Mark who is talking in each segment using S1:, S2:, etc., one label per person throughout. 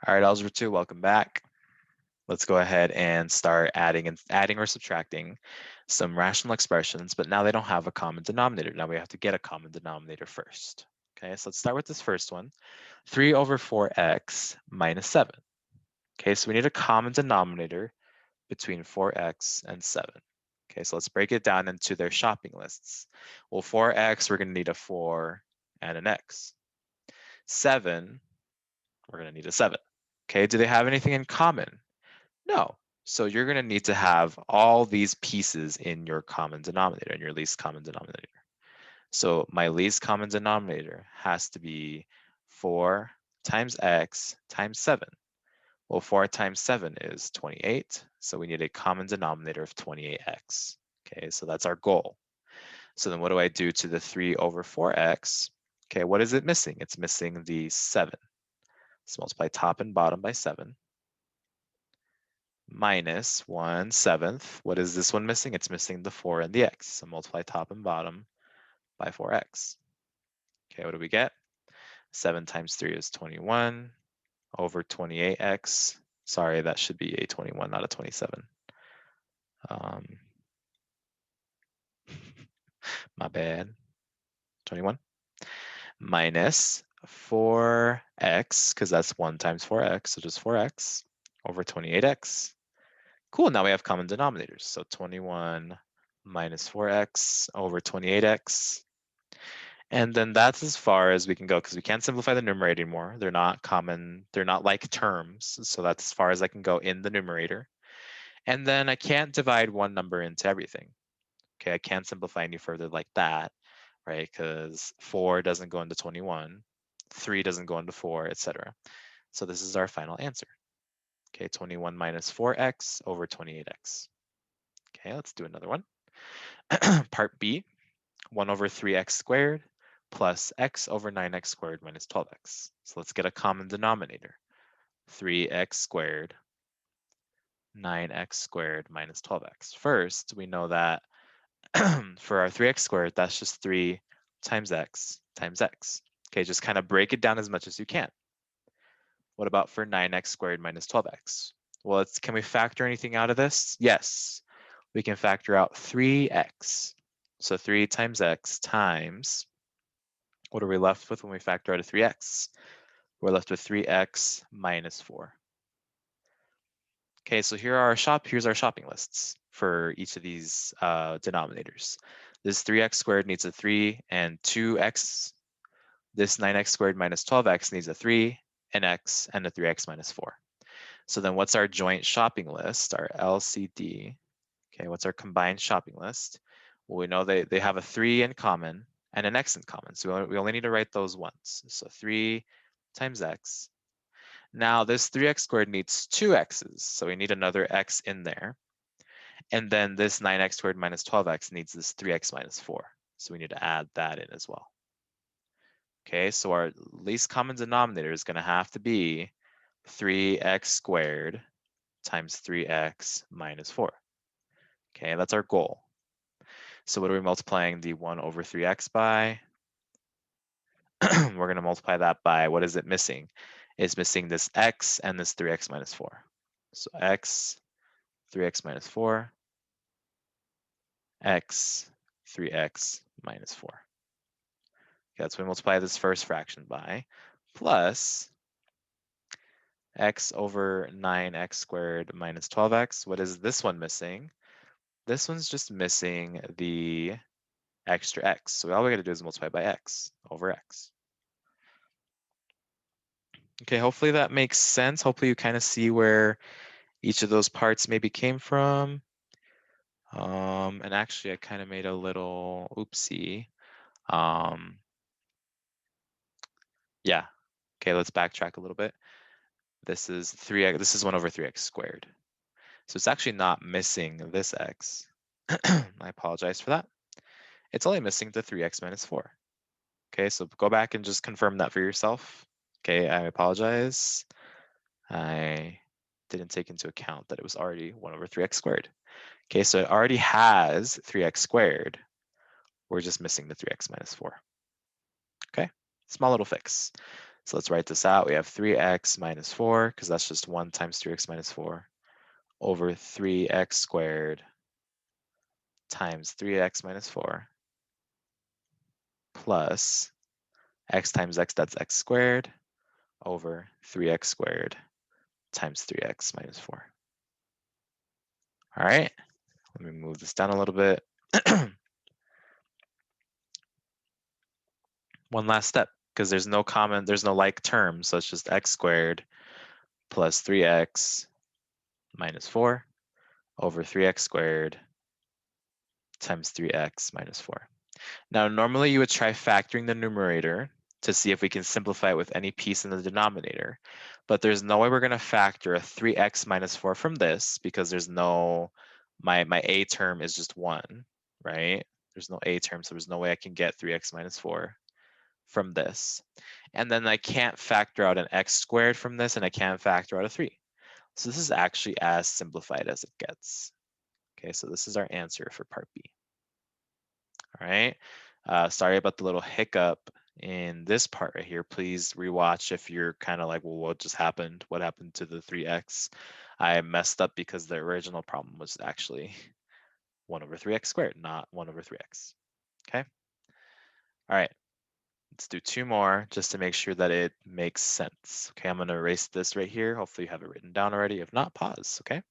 S1: All right, Algebra 2, welcome back. Let's go ahead and start adding or subtracting some rational expressions, but now they don't have a common denominator. Now we have to get a common denominator first. Okay, so let's start with this first one, 3 over 4x minus 7. Okay, so we need a common denominator between 4x and 7. Okay, so let's break it down into their shopping lists. Well, 4x, we're going to need a 4 and an x. 7, we're going to need a 7. Okay, do they have anything in common? No. So you're going to need to have all these pieces in your common denominator, in your least common denominator. So my least common denominator has to be 4 times x times 7. Well, 4 times 7 is 28. So we need a common denominator of 28x. Okay, so that's our goal. So then what do I do to the 3 over 4x? Okay, what is it missing? It's missing the 7. So multiply top and bottom by 7. Minus 1/7. What is this one missing? It's missing the 4 and the x. So multiply top and bottom by 4x. Okay, what do we get? 7 times 3 is 21 over 28x. Sorry, that should be a 21, not a 27. My bad. 21 minus 4x, because that's 1 times 4x, so just 4x over 28x. Cool, now we have common denominators. So 21 minus 4x over 28x. And then that's as far as we can go because we can't simplify the numerator anymore. They're not common, they're not like terms. So that's as far as I can go in the numerator. And then I can't divide one number into everything. Okay, I can't simplify any further like that, right? Because 4 doesn't go into 21, 3 doesn't go into 4, etc. So this is our final answer. Okay, 21 minus 4x over 28x. Okay, let's do another one. Part B, 1 over 3x squared plus x over 9x squared minus 12x. So let's get a common denominator. 3x squared, 9x squared minus 12x. First, we know that for our 3x squared, that's just 3 times x times x. Okay, just kind of break it down as much as you can. What about for 9x squared minus 12x? Well, can we factor anything out of this? Yes, we can factor out 3x. So 3 times x times, what are we left with when we factor out a 3x? We're left with 3x minus 4. Okay, so here's our shopping lists for each of these denominators. This 3x squared needs a 3 and 2x. This 9x squared minus 12x needs a 3, an x, and a 3x minus 4. So then what's our joint shopping list, our LCD? Okay, what's our combined shopping list? Well, we know they have a 3 in common and an x in common. So we only need to write those once. So 3 times x. Now this 3x squared needs 2 x's. So we need another x in there. And then this 9x squared minus 12x needs this 3x minus 4. So we need to add that in as well. Okay, so our least common denominator is going to have to be 3x squared times 3x minus 4. Okay, that's our goal. So what are we multiplying the 1 over 3x by? We're going to multiply that by, what is it missing? It's missing this x and this 3x minus 4. So x, 3x minus 4, x, 3x minus 4. Okay, so we multiply this first fraction by, plus x over 9x squared minus 12x. What is this one missing? This one's just missing the extra x. So all we got to do is multiply by x over x. Okay, hopefully that makes sense. Hopefully you kind of see where each of those parts maybe came from. And actually I kind of made a little oopsie. Yeah, okay, let's backtrack a little bit. This is 3x, this is 1 over 3x squared. So it's actually not missing this x. I apologize for that. It's only missing the 3x minus 4. Okay, so go back and just confirm that for yourself. Okay, I apologize. I didn't take into account that it was already 1 over 3x squared. Okay, so it already has 3x squared. We're just missing the 3x minus 4. Okay, small little fix. So let's write this out. We have 3x minus 4, because that's just 1 times 3x minus 4, over 3x squared times 3x minus 4, plus x times x, that's x squared, over 3x squared times 3x minus 4. All right, let me move this down a little bit. One last step, because there's no like term, so it's just x squared plus 3x minus 4 over 3x squared times 3x minus 4. Now, normally you would try factoring the numerator to see if we can simplify it with any piece in the denominator, but there's no way we're going to factor a 3x minus 4 from this, because there's no, my a term is just 1, right? There's no a term, so there's no way I can get 3x minus 4 from this. And then I can't factor out an x squared from this, and I can't factor out a 3. So this is actually as simplified as it gets. Okay, so this is our answer for part B. All right, sorry about the little hiccup in this part right here. Please rewatch if you're kind of like, well, what just happened? What happened to the 3x? I messed up because the original problem was actually 1 over 3x squared, not 1 over 3x. Okay, all right. Let's do 2 more just to make sure that it makes sense. Okay, I'm going to erase this right here. Hopefully you have it written down already. If not, pause, okay?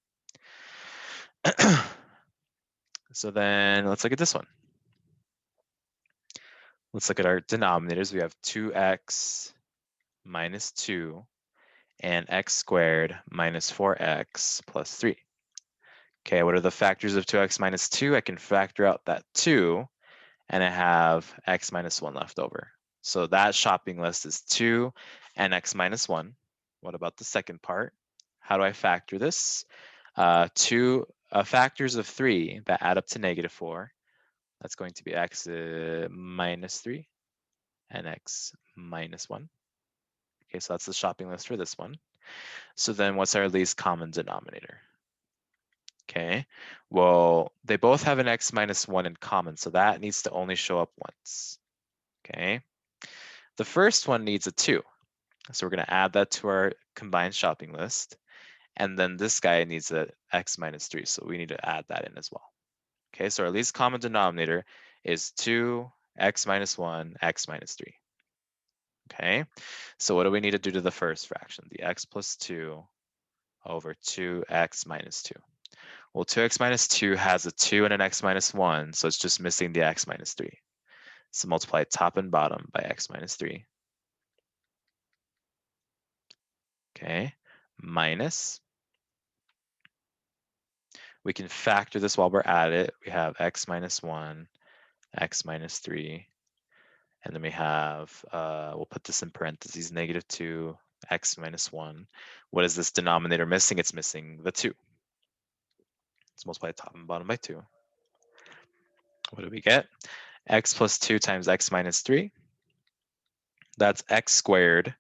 S1: So then let's look at this one. Let's look at our denominators. We have 2x minus 2 and x squared minus 4x plus 3. Okay, what are the factors of 2x minus 2? I can factor out that 2, and I have x minus 1 left over. So that shopping list is 2 and x minus 1. What about the second part? How do I factor this? Two factors of 3 that add up to -4. That's going to be x minus 3 and x minus 1. Okay, so that's the shopping list for this one. So then what's our least common denominator? Okay, well, they both have an x minus 1 in common, so that needs to only show up once. Okay, the first one needs a 2. So we're going to add that to our combined shopping list. And then this guy needs a x minus 3, so we need to add that in as well. Okay, so our least common denominator is 2, x minus 1, x minus 3. Okay, so what do we need to do to the first fraction? The x plus 2 over 2x minus 2. Well, 2x minus 2 has a 2 and an x minus 1, so it's just missing the x minus 3. So multiply top and bottom by x minus 3. Okay, minus. We can factor this while we're at it. We have x minus 1, x minus 3, and then we have, we'll put this in parentheses, -2, x minus 1. What is this denominator missing? It's missing the 2. Let's multiply top and bottom by 2. What do we get? X plus 2 times x minus 3. That's x squared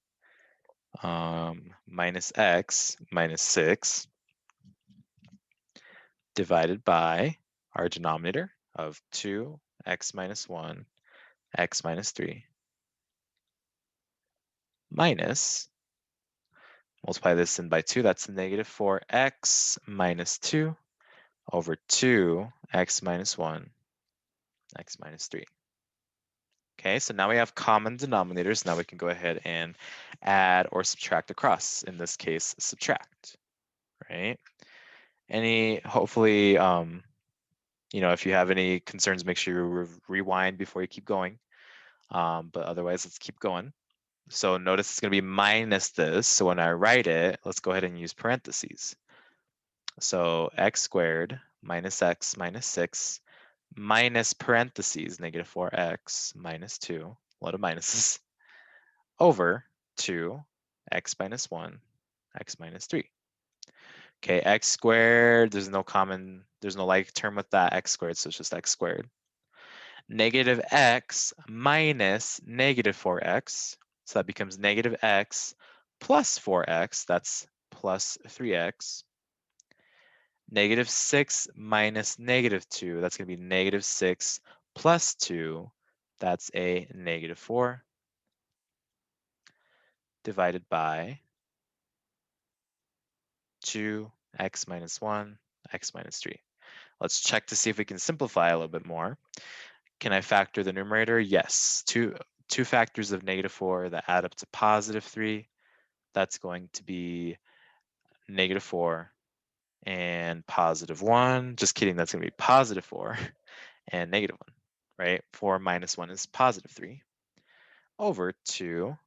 S1: minus x minus 6 divided by our denominator of 2, x minus 1, x minus 3, minus, multiply this in by 2, that's -4x minus 2 over 2, x minus 1, x minus 3. Okay, so now we have common denominators. Now we can go ahead and add or subtract across. In this case, subtract, right? Hopefully, you know, if you have any concerns, make sure you rewind before you keep going. But otherwise, let's keep going. So notice it's going to be minus this. So when I write it, let's go ahead and use parentheses. So x squared minus x minus 6 minus parentheses -4x minus 2, a lot of minuses, over 2, x minus 1, x minus 3. Okay, x squared, there's no like term with that, x squared, so it's just x squared. Negative x minus -4x, so that becomes -x plus 4x, that's plus 3x. -6 minus -2, that's going to be -6 plus 2, that's a -4. divided by 2x minus 1, x minus 3. Let's check to see if we can simplify a little bit more. Can I factor the numerator? Yes. Two factors of -4 that add up to +3. That's going to be -4 and +1. Just kidding, that's going to be +4 and -1, right? 4 minus 1 is +3 over 2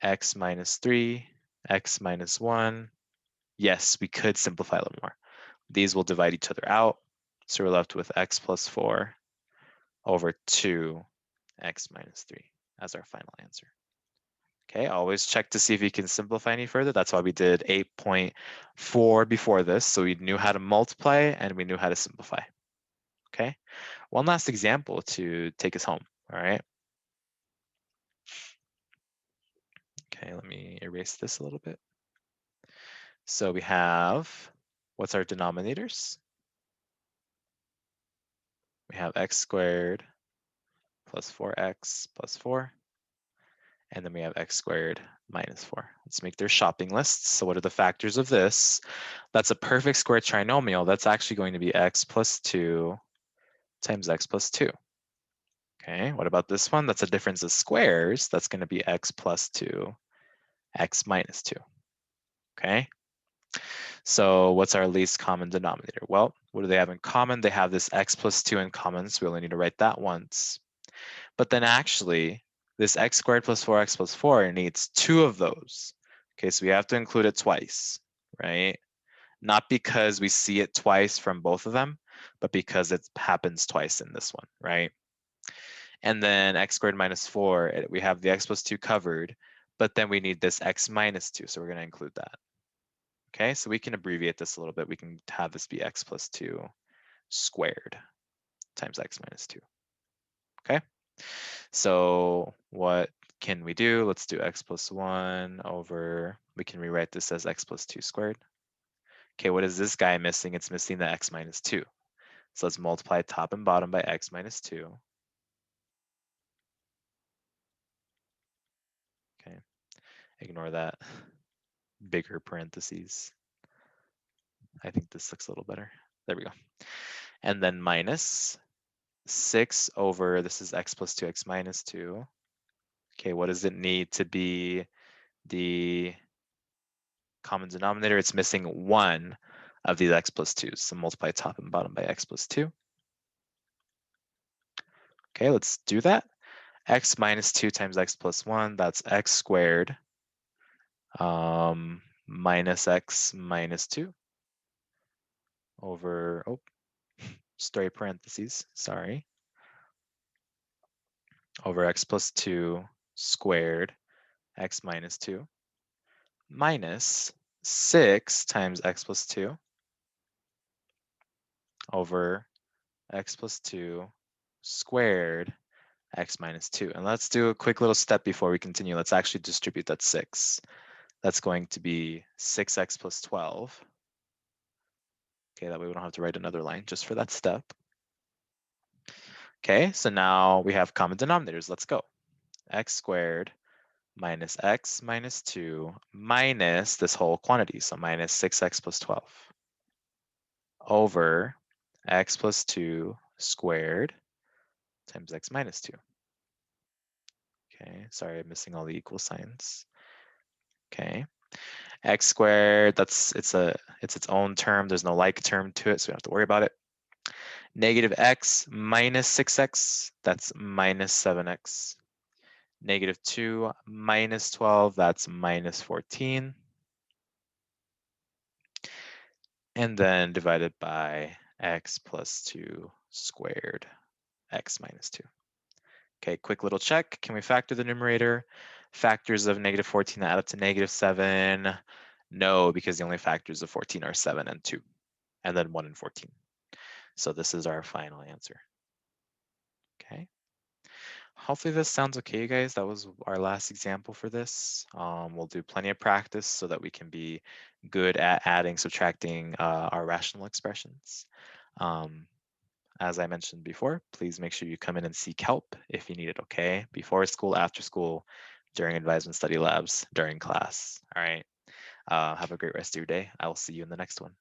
S1: x minus 3, x minus 1. Yes, we could simplify a little more. These will divide each other out. So we're left with x plus 4 over 2 x minus 3 as our final answer. Okay, always check to see if you can simplify any further. That's why we did 8.4 before this. So we knew how to multiply and we knew how to simplify. Okay, one last example to take us home. All right. Okay, let me erase this a little bit. So we have, what's our denominators? We have x squared plus 4x plus 4. And then we have x squared minus 4. Let's make their shopping lists. So what are the factors of this? That's a perfect square trinomial. That's actually going to be x plus 2 times x plus 2. Okay, what about this one? That's a difference of squares. That's going to be x plus 2, x minus 2. Okay, so what's our least common denominator? Well, what do they have in common? They have this x plus 2 in common, so we only need to write that once. But then actually, this x squared plus 4x plus 4 needs 2 of those. Okay, so we have to include it twice, right? Not because we see it twice from both of them, but because it happens twice in this one, right? And then x squared minus 4, we have the x plus 2 covered, but then we need this x minus 2, so we're going to include that. Okay, so we can abbreviate this a little bit. We can have this be x plus 2 squared times x minus 2. Okay, so what can we do? Let's do x plus 1 over, we can rewrite this as x plus 2 squared. Okay, what is this guy missing? It's missing the x minus 2. So let's multiply top and bottom by x minus 2. Okay, ignore that bigger parentheses. I think this looks a little better. There we go. And then minus 6 over, this is x plus 2, x minus 2. Okay, what does it need to be the common denominator? It's missing 1 of these x plus 2s. So multiply top and bottom by x plus 2. Okay, let's do that. X minus 2 times x plus 1, that's x squared minus x minus 2 over, oh, straight parentheses, sorry, over x plus 2 squared x minus 2 minus 6 times x plus 2 over x plus 2 squared x minus 2. And let's do a quick little step before we continue. Let's actually distribute that 6. That's going to be 6x plus 12. Okay, that way we don't have to write another line just for that step. Okay, so now we have common denominators. Let's go. X squared minus x minus 2 minus this whole quantity, so minus 6x plus 12 over x plus 2 squared times x minus 2. Okay, sorry, I'm missing all the equal signs. Okay, x squared, it's its own term. There's no like term to it, so we don't have to worry about it. Negative x minus 6x, that's minus 7x. Negative 2 minus 12, that's minus 14. And then divided by x plus 2 squared, x minus 2. Okay, quick little check. Can we factor the numerator? Factors of negative 14 add up to negative 7. No, because the only factors of 14 are 7 and 2, and then 1 and 14. So this is our final answer. Okay. Hopefully this sounds okay, you guys. That was our last example for this. We'll do plenty of practice so that we can be good at adding, subtracting our rational expressions. As I mentioned before, please make sure you come in and seek help if you need it, okay? Before school, after school, during advisement study labs, during class. All right. Have a great rest of your day. I will see you in the next one.